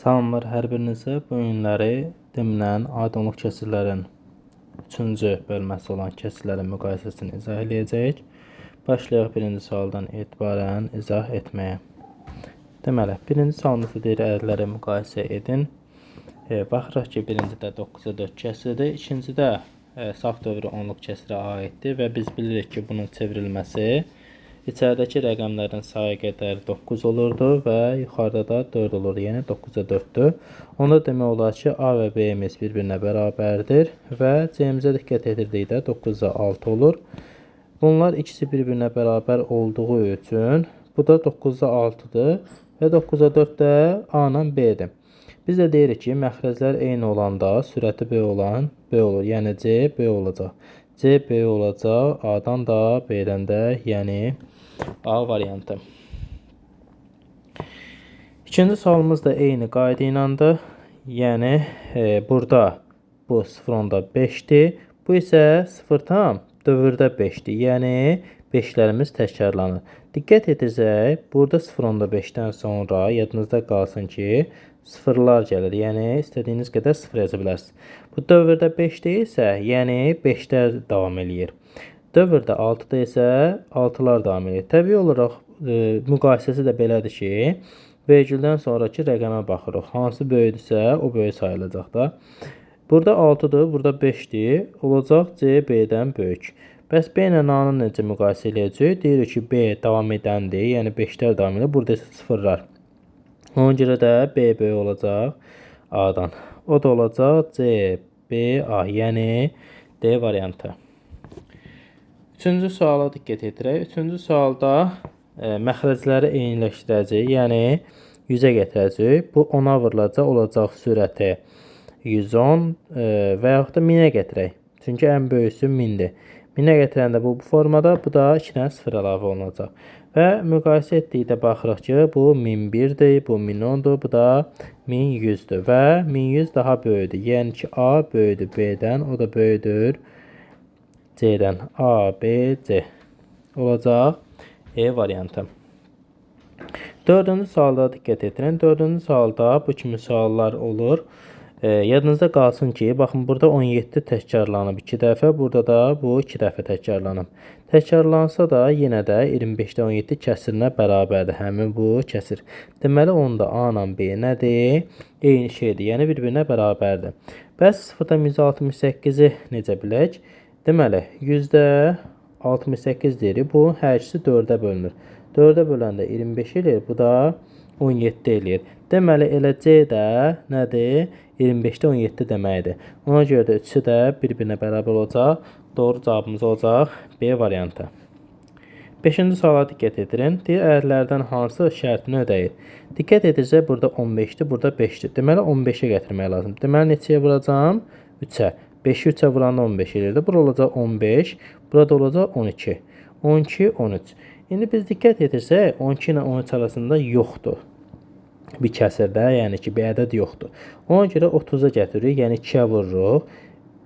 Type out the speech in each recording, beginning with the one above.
Salamlar hər birinizə. Bu günləri demlən atomluq kəsirlərin 3-cü bölməsi olan kəsirlərin müqayisəsini izah edəcəyik. Başlayaq birinci sualdan etibarən izah etməyə. Deməli, birinci sualımızda deyir ədədləri müqayisə edin. Baxırıq ki, birincidə 9-a 4 kəsirdir, ikincidə saf dövrü onluq kəsirə aiddir və biz bilirik ki, bunun çevrilməsi İçəridəki rəqəmlərin sayı qədər 9 olurdu və yuxarıda da 4 olurdu. Yəni 9-a 4-dür. Onda demək olar ki, A və B-miz bir-birinə bərabərdir və C-mizə diqqət edirdikdə 9-a 6 olur. Bunlar ikisi bir-birinə bərabər olduğu üçün bu da 9-a 6-dır və 9-a 4 də A ilə B-dir. Biz də deyirik ki, məxrəclər eyni olanda sürəti B olan B olur. Yəni C B olacaq. C B olacaq. A-dan da B-dən də, yəni A variantı. İkinci sualımız da eyni qayda iləndir. Yəni burada bu 0.5-dir. Bu isə 0 dövrdə 5-dir. Yəni 5'lərimiz təkrarlanır. Diqqət etsək, burada 0.5-dən sonra yadınızda qalsın ki, sıfırlar gəlir. Yəni istədiyiniz qədər sıfır yaza bilərsiniz. Bu dövrdə 5 deyilsə, yəni 5'lər davam eləyir. Dövrdə 6-da isə 6'lar davam edir. Təbii olaraq müqayisəsi də belədir ki, vergüldən sonraki rəqəmə baxırıq. Hansı böyükdürsə, o böyük sayılacaq da. Burada 6'dır, burada 5'dir. Olacaq C B-dən böyük. Bəs B ilə A-nı necə müqayisə edəcək? Deyirik ki, B davam edəndir, yəni 5'lər davam edir. Burada isə sıfırlar. Ona görə də B böyük olacaq A-dan. O da olacaq C B A, yəni D variantı. Üçüncü suala diqqət edirək. Üçüncü sualda məxrəcləri eyniləşdirəcək, yəni 100-ə gətirəcək. Bu 10-a vurulacaq, olacaq sürəti 110 və yaxud da 1000-ə gətirək. Çünki ən böyüsü 1000-dir. 1000-ə gətirəndə bu formada, bu da 2 dənə 0 əlavə olunacaq. Və müqayisə etdikdə baxırıq ki, bu 1001-dir, bu 1010-dur, bu da 1100-dür və 1100 daha böyüdür. Yəni ki, A böyüdür B-dən, o da böyüdür C-dən. A, B, C olacaq E variantı. Dördüncü sualda diqqət edin. Dördüncü sualda bu kimi suallar olur. Yadınızda qalsın ki, baxın burada 17 təkrarlanıb 2 dəfə, burada da bu 2 dəfə təkrarlanıb. Təkrarlansa da yenə də 25-də 17 kəsirinə bərabərdir həmin bu kəsir. Deməli onda A ilə B nədir? Eyni şeydir, yəni bir-birinə bərabərdir. Bəs 0.168-i necə bilək? Deməli 100-də 68 deyirik. Bu hər ikisi 4-ə bölünür. 4-ə böləndə 25 eləyir, bu da 17 eləyir. Deməli elə C də nədir? 25-də 17 deməkdir. Ona görə də üçü də bir-birinə bərabər olacaq. Doğru cavabımız olacaq B variantı. 5-ci suala diqqət edin. Deyir, ədədlərdən hansı şərtini ödəyir? Diqqət edirsək, burada 15-dir, burada 5-dir. Deməli 15-ə gətirmək lazım. Deməli neçəyə vuracağım? 3-ə. 5'i 3'ə vuranda 15 eləyirdi. Bura olacaq 15, burada olacaq 12. 12, 13. İndi biz diqqət etsək, 12 ilə 13 arasında yoxdur. Bir kəsirdə, yəni ki, bir ədəd yoxdur. Ona görə 30'a gətiririk, yəni 2'yə vururuq.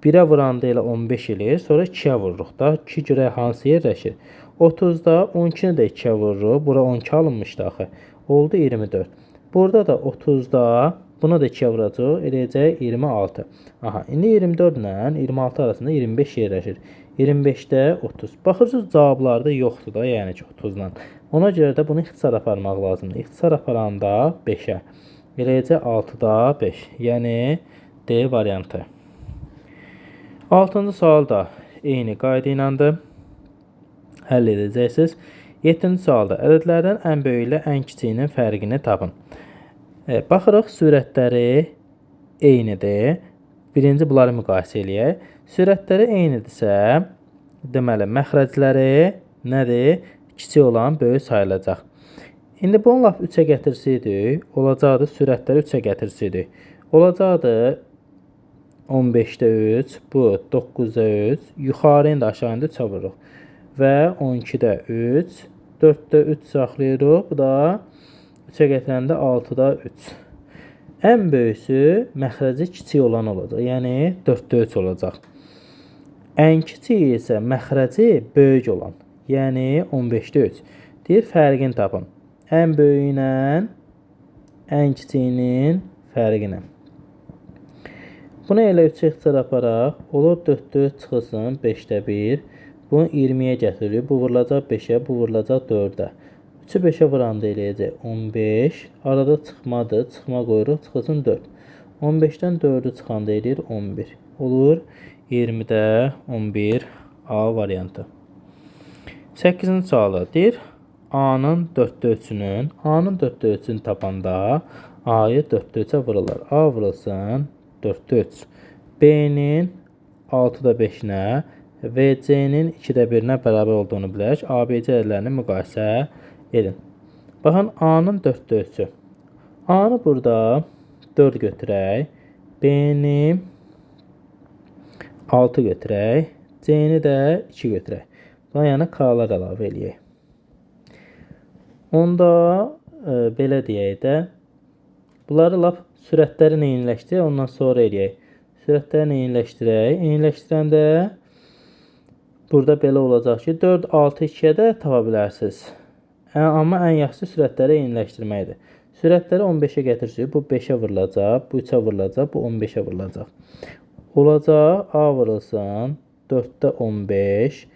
1'ə vuranda elə 15 eləyir, sonra 2'yə vururuq da. 2 görə hansı yerləşir? 30'da 12'ni də 2'yə vururuq. Bura 12 alınmışdı axı. Oldu 24. Burada da 30'da buna da 2'yə vuracaq, eləyəcək 26. Aha, indi 24 ilə 26 arasında 25 yerləşir. 25'də 30. Baxırsınız, cavablarda yoxdur da, yəni ki 30-dan. Ona görə də bunu ixtisar aparmaq lazımdır. İxtisar aparanda 5'ə. Eləyəcək 6'da 5. Yəni D variantı. 6-cı sual da eyni qayda iləndir. Həll edəcəksiniz. 7-ci sualda ədədlərdən ən böyük ilə ən kiçiyinin fərqini tapın. Baxırıq, sürətləri eynidir. Birinci bunları müqayisə eləyək. Sürətləri eynidirsə, deməli, məxrəcləri nədir? Kiçik olan böyük sayılacaq. İndi bunu laf 3'ə gətirsəydik, olacaqdı sürətləri 3'ə gətirsəydik. Olacaqdı 15'də 3, bu 9'da 3, yuxarı indi aşağı indi 3'ə vururuq. Və 12'də 3, 4'də 3 saxlayırıq, bu da 3'ə gətirəndə 6'da 3. Ən böyüsü məxrəci kiçik olan olacaq. Yəni 4'də 3 olacaq. Ən kiçik isə məxrəci böyük olan. Yəni 15'də 3. Deyir, fərqini tapın. Ən böyüyü ilə ən kiçiyinin fərqinə. Bunu elə 3-ə ixtisar aparaq. Olur 4 çıxılsın 5-də 1. Bunu 20-yə gətiririk. Bu vurulacaq 5-ə, bu vurulacaq 4-ə. 3-ü 5-ə vuranda eləyəcək 15. Arada çıxmadır. Çıxma qoyuruq. Çıxılsın 4. 15-dən 4-ü çıxanda eləyir 11. Olur 20-də 11 A variantı. 8-ci sualı deyir. A-nın 4-də 3-ünün A-nın 4-də 3-ünü tapanda A-yı 4-də 3-ə vururlar. A vurulsun 4-də 3. B-nin 6-da 5-nə və C-nin 2-də 1-nə bərabər olduğunu bilək. ABC ədədlərini müqayisə edin. Baxın, A-nın 4-də 3-ü. A-nı burada 4 götürək. B-ni 6 götürək. C-ni də 2 götürək. Buna yəni K-lar əlavə eləyək. Onda belə deyək də, bunları lap sürətləri eyniləşdirək, ondan sonra eləyək. Sürətləri eyniləşdirək. Eyniləşdirəndə burada belə olacaq ki, 4, 6, 2-yə də tapa bilərsiniz. Amma ən yaxşısı sürətləri eyniləşdirməkdir. Sürətləri 15-ə gətirsək, bu 5-ə vurulacaq, bu 3-ə vurulacaq, bu 15-ə vurulacaq. Olacaq, A vurulsun 4-də 15,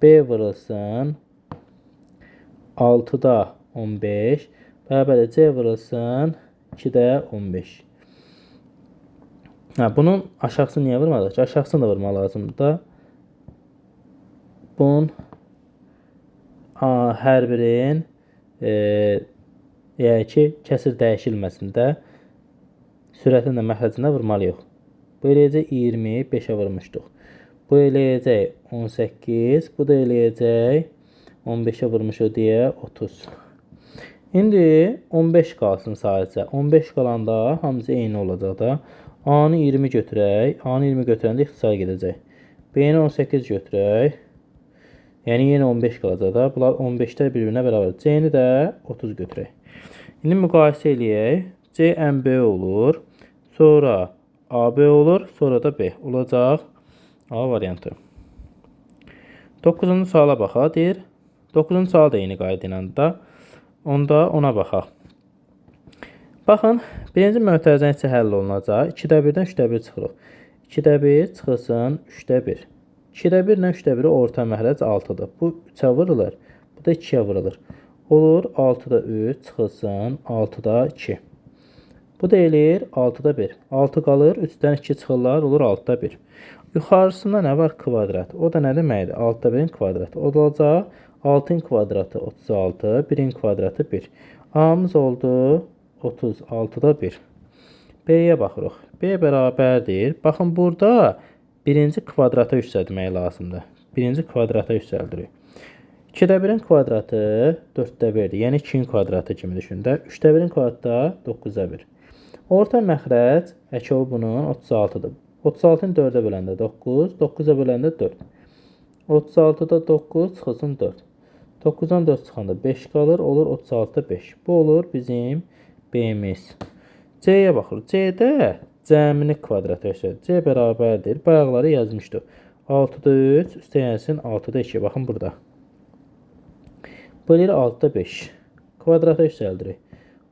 B vurulsun 6-da 15, bərabər C vurulsun 2-də 15. Bunun aşağısını niyə vurmadıq ki? Aşağısını da vurmaq lazımdır da. Bunun hər birin yəni ki, kəsir dəyişilməsində sürətin də məxrəcində vurmalıyıq. Bu eləyəcək 20, 5-ə vurmuşduq. Bu eləyəcək 18, bu da eləyəcək 15-ə vurmuşuq deyə 30. İndi 15 qalsın sadəcə. 15 qalanda hamısı eyni olacaq da. A-nı 20 götürək. A-nı 20 götürəndə ixtisar gedəcək. B-ni 18 götürək. Yəni yenə 15 qalacaq da. Bunlar 15-də bir-birinə bərabər. C-ni də 30 götürək. İndi müqayisə eləyək. C MB olur. Sonra AB olur. Sonra da B olacaq. A variantı. 9-cu suala baxaq deyir. 9-cu sual da eyni qayda ilə də. Onda ona baxaq. Baxın, birinci mötərizə necə həll olunacaq? 2-də 1-dən 3-də 1 çıxırıq. 2-də 1 çıxılsın 3-də 1. 2-də 1 ilə 3-də 1-i orta məxrəc 6-dır. Bu 3-ə vurulur. Bu da 2-yə vurulur. Olur 6-da 3 çıxılsın 6-da 2. Bu da eləyir 6-da 1. 6 qalır, 3-dən 2 çıxırlar, olur 6-da 1. Yuxarısında nə var? Kvadrat. O da nə deməkdir? 6-da 1-in kvadratı. O da olacaq 6-ın kvadratı 36, 1-in kvadratı 1. A-mız oldu 36-da 1. B-yə baxırıq. B bərabərdir. Baxın, burada birinci kvadrata yüksəltmək lazımdır. Birinci kvadrata yüksəldirik. 2-də 1-in kvadratı 4-də 1-dir. Yəni 2-in kvadratı kimi düşündə. 3-də 1-in kvadratı 9-da 1. Orta məxrəc əkovu bunun 36-dır. 36-nı 4-ə böləndə 9, 9-a böləndə 4. 36-da 9 çıxılsın 4. 9-dan 4 çıxanda 5 qalır, olur 36-da 5. Bu olur bizim B-miz. C-yə baxırıq. C-də cəmini kvadrata göstərir. C bərabərdir. Bayaqları yazmışdıq. 6-da 3, üstə gəlsin 6-da 2. Baxın burada. Bu eləyir 6-da 5. Kvadrata yüksəldirik.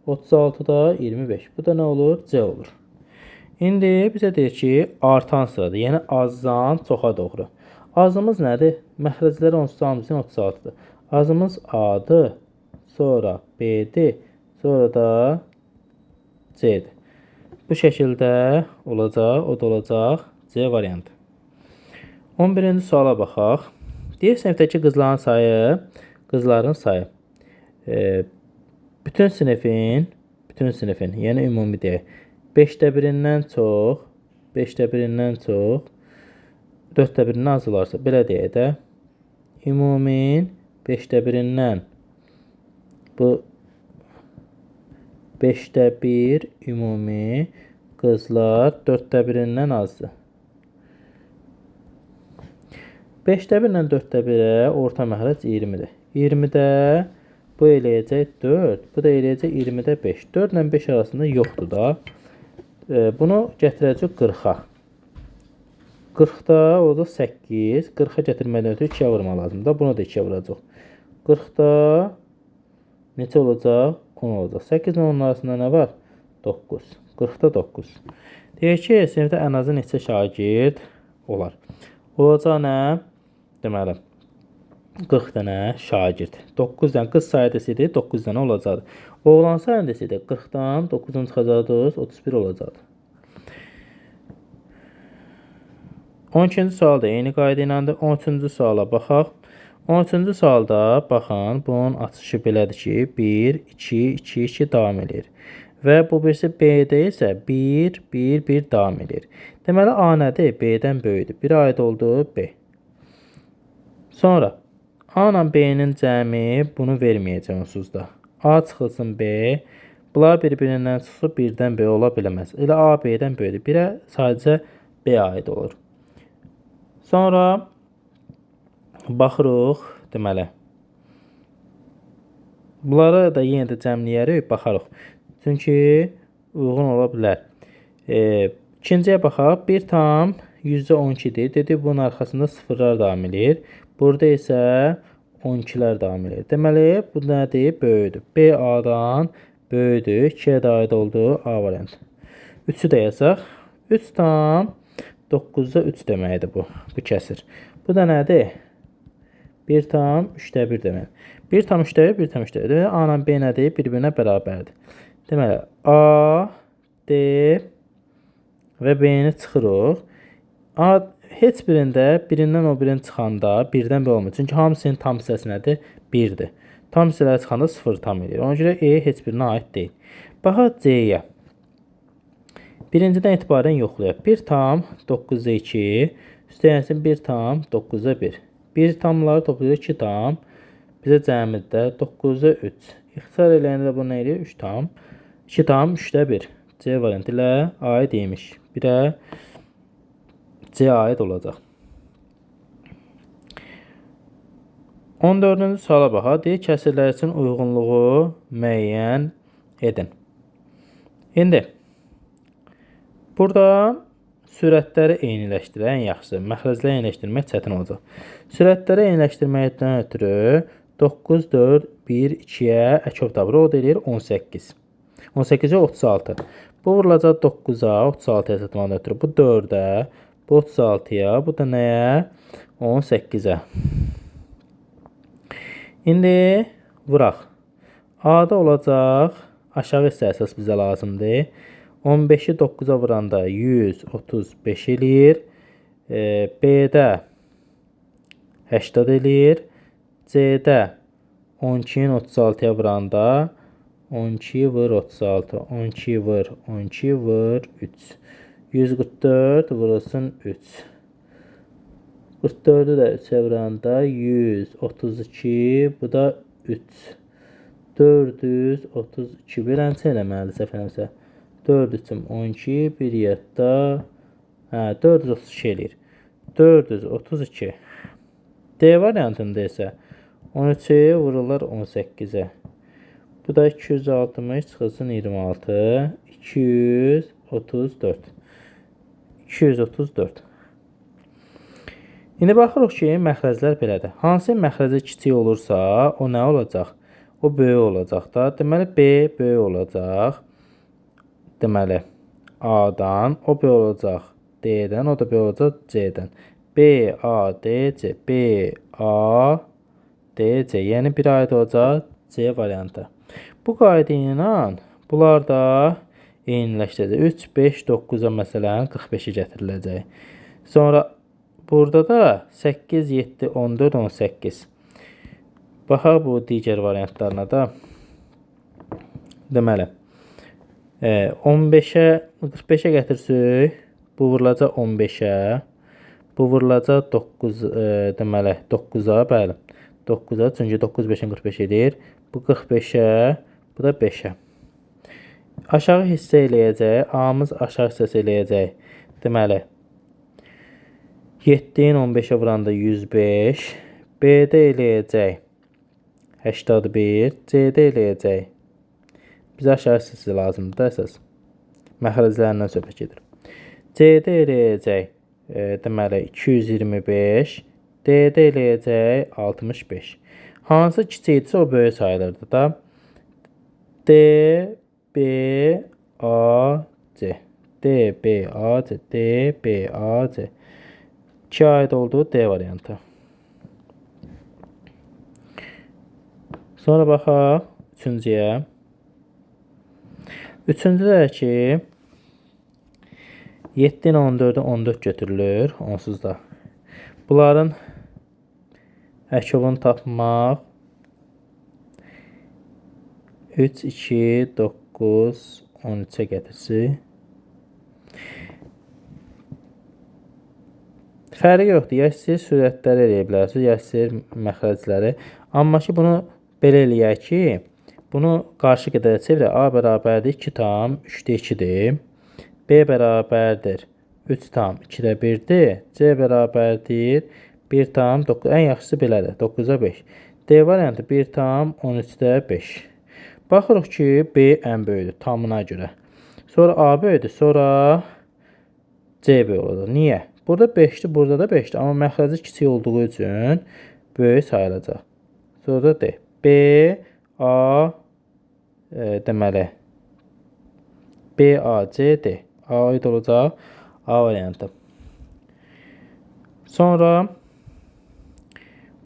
36-da 25. Bu da nə olur? C olur. İndi bizə deyir ki, artan sıradır. Yəni azdan çoxa doğru. Azımız nədir? Məxrəcləri onsuz hamısının 36-dır. Azımız A-dır, sonra B-dir, sonra da C-dir. Bu şəkildə olacaq, o da olacaq C variantı. 11-ci suala baxaq. Deyir, sinifdəki qızların sayı. Bütün sinifin, yəni ümumi deyək. 5-də 1-dən çox, 5-də 1-dən çox, 4-də 1-dən az olarsa, belə deyək də, ümumin 5-də 1-dən, bu 5-də 1 ümumi qızlar 4-də 1-dən azdır. 5-də 1-dən 4-də 1-ə orta məxrəc 20-dir. 20-də bu eləyəcək 4, bu da eləyəcək 20-də 5. 4 ilə 5 arasında yoxdur da. Bunu gətirəcək 40-a. 40-da olacaq 8. 40-a gətirmədən ötürü 2-yə vurmaq lazımdır. Bunu da 2-yə vuracaq. 40-da neçə olacaq? 10 olacaq. 8 ilə 10 arasında nə var? 9. 40-da 9. Deyək ki, sinifdə ən azı neçə şagird olar? Olacaq nə? Deməli, 40 dənə şagird. 9 dənə qız sayı desəydi 9 dənə olacaqdı. Oğlan sayı desəydi 40-dan 9-un çıxacaqdı, 31 olacaqdı. 12-ci sualda eyni qayda ilədir. 13-cü suala baxaq. 13-cü sualda baxın, bunun açışı belədir ki, 1, 2, 2, 2 davam edir. Və bu birisi B-də isə 1, 1, 1 davam edir. Deməli, A nədir? B-dən böyükdür. 1 aid oldu B. Sonra A ilə B-nin cəmi bunu verməyəcək onsuz da. A çıxılsın B. Bunlar bir-birindən çıxıb 1-dən B ola biləməz. Elə A B-dən böyükdür. 1-ə sadəcə B aid olur. Sonra baxırıq, deməli. Bunları da yenə də cəmləyərik, baxarıq. Çünki uyğun ola bilər. İkinciyə baxaq. 1 tam %12-dir. Dedik, bunun arxasında sıfırlar davam edir. Burada isə 12-lər davam edir. Deməli, bu nədir? Böyüdür. B A-dan böyüdür. 2-yə də aid oldu A variantı. 3-ü də yazaq. 3 tam 9-da 3 deməkdir bu. Bu kəsir. Bu da nədir? 1 tam 3-də 1 demək. 1 tam 3-də 1, 1 tam 3-də 1. Deməli, A ilə B nədir? Bir-birinə bərabərdir. Deməli, A, D və B-ni çıxırıq. A heç birində birindən o birini çıxanda birdən B olmur. Çünki hamısının tam hissəsi nədir? 1-dir. Tam hissələri çıxanda 0 tam edir. Ona görə E heç birinə aid deyil. Baxaq C-yə. Birincidən etibarən yoxlayaq. 1 tam 9-da 2, üstəyənsin 1 tam 9-da 1. 1 tamları toplayır 2 tam. Bizə cəmidə 9-da 3. İxtisar eləyəndə də bu nə edir? 3 tam. 2 tam 3-də 1. C variantı ilə aid imiş. 1-ə C aid olacaq. 14-cü suala baxaq. Deyək, kəsirlər üçün uyğunluğu müəyyən edin. İndi burada sürətləri eyniləşdirən yaxşı. Məxrəcləri eyniləşdirmək çətin olacaq. Sürətləri eyniləşdirməkdən ötürü 9, 4, 1, 2-yə əkov dabır. O da edir 18. 18-ə 36. Bu vurulacaq 9-a, 36-ya satmadan ötürü. Bu 4-ə, bu 36-ya, bu da nəyə? 18-ə. İndi vuraq. A-da olacaq, aşağı hissə əsas bizə lazımdır. 15-i 9-a vuranda 135 eləyir. B-də 80 eləyir. C-də 12-nin 36-ya vuranda 12 vur 36, 12 vur, 12 vur 3. 144 vurulsun 3. 44-ü də 3-ə vuranda 132, bu da 3. 432, birənçə eləməlidir səhvləmirəmsə. 4 üçün 12, 1 yadda, 432 eləyir. 432. D variantında isə 13-ü vururlar 18-ə. Bu da 260 çıxılsın 26. 234. 234. İndi baxırıq ki, məxrəclər belədir. Hansı məxrəci kiçik olursa, o nə olacaq? O böyük olacaq da. Deməli, B böyük olacaq. Deməli, A-dan, o böyük olacaq D-dən, o da böyük olacaq C-dən. B, A, D, C. B, A, D, C. Yəni, bir aid olacaq C variantı. Bu qayda ilə bunlar da eyniləşdirəcək. 3, 5, 9-a məsələn 45-i gətiriləcək. Sonra burada da 8, 7, 14, 18. Baxaq bu digər variantlarına da. Deməli, 15-ə, 45-ə gətirsək, bu vurulacaq 15-ə, bu vurulacaq 9, deməli, 9-a, bəli, 9-a, çünki 9, 5-in 45 edir. Bu 45-ə, bu da 5-ə. Aşağı hissə eləyəcək, A-mız aşağı hissəsi eləyəcək. Deməli, 7-in 15-ə vuranda 105, B-də eləyəcək 81, C-də eləyəcək. Bizə aşağı hissəsi lazımdır da əsas. Məxrəclərindən söhbət gedir. C-də eləyəcək, deməli, 225, D-də eləyəcək 65. Hansı kiçikdirsə o böyük sayılırdı da. D, B, A, C. D, B, A, C. D, B, A, C. 2 aid olduğu D variantı. Sonra baxaq 3-cüyə. 3-cüdə ki 7 ilə 14-ə 14 götürülür. Onsuz da. Bunların əkobunu tapmaq 3, 2, 9, 13-ə gətirsin. Fərqi yoxdur. Ya siz sürətləri eləyə bilərsiniz, ya siz məxrəcləri. Amma ki, bunu belə eləyək ki, bunu qarşı qədərə çevirək. A bərabərdir 2 tam 3-də 2-dir. B bərabərdir 3 tam 2-də 1-dir. C bərabərdir 1 tam 9. Ən yaxşısı belədir. 9-a 5. D variantı 1 tam 13-də 5. Baxırıq ki, B ən böyükdür tamına görə. Sonra A böyükdür, sonra C böyük olacaq. Niyə? Burada 5'dir, burada da 5'dir. Amma məxrəci kiçik olduğu üçün böyük sayılacaq. Sonra da D. B, A, deməli, B, A, C, D. A aid olacaq. A variantı. Sonra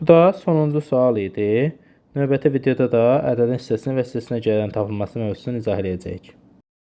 bu da sonuncu sual idi. Növbəti videoda da ədədin hissəsini və hissəsinə gələn tapılması mövzusunu izah edəcəyik.